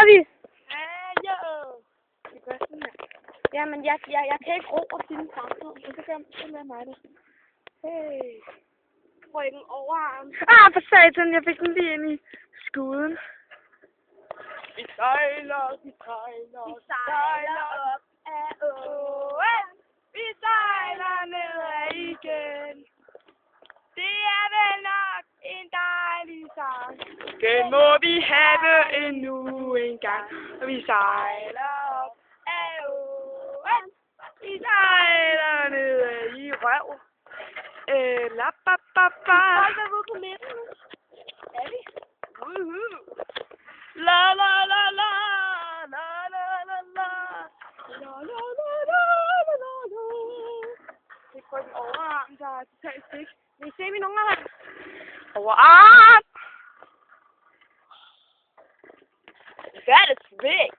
gør vi? Jo. Vi gør sådan her. Jamen, jeg kan ikke ro og filme samtidig, så gør jeg mig det. Hey. Frøken overarm. For satan, jeg fik den lige ind i skuden. Vi sejler op af åen. Vi sejler nedad igen. Det er vel nok en dejlig sang. Den må vi have endnu en gang. Og vi sejler op af åen. Vi sejler nedad i røv. La ba ba ba. Hold da ude på midten. Er vi? La la la la. La la la la. La la la la la la. Det er kun overarm, der er totalt stik. Vil I se, vi nogen af dem? Overarm! That is big.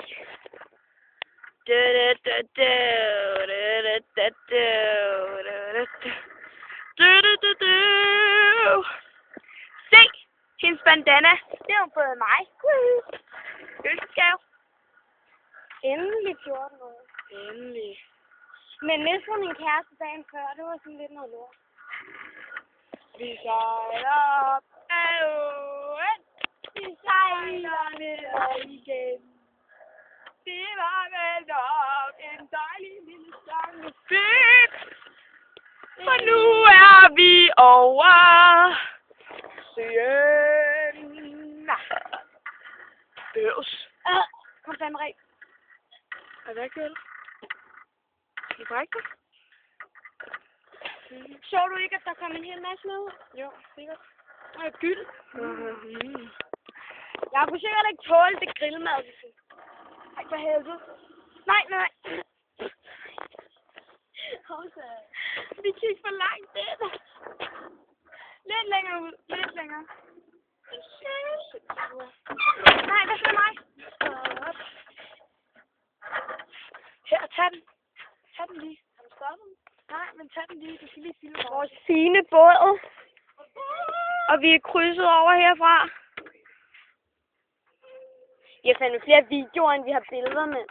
Se! Hendes bandana. Det har hun fået af mig. Ønskegave. Endelig 14 år. Endelig. Men mistede min kæreste dagen før, det var sådan lidt noget lort. Vi sejler op af åen. Vi sejler nedad igen. Det var vel nok en dejlig lille sang med fedt. For nu er vi over søen. Øvs. Kom fandme rig. Er det ikke vel? Skal vi brække det? Så du ikke, at der kom en hel masse med? Jo, sikkert. Og et gyld. Jeg kunne sikkert ikke tåle det grillmad. Ej, for helvede. Nej. Vi kigger for langt ind. Lidt længere ud. Lidt længere. Nej, det er mig. Her, tag den. Tag den lige. Har du stoppet den? Nej, men tag den lige. Du skal lige filme Vores fine båd. Og vi er krydset over herfra. Vi har fandme flere videoer, end vi har billeder med.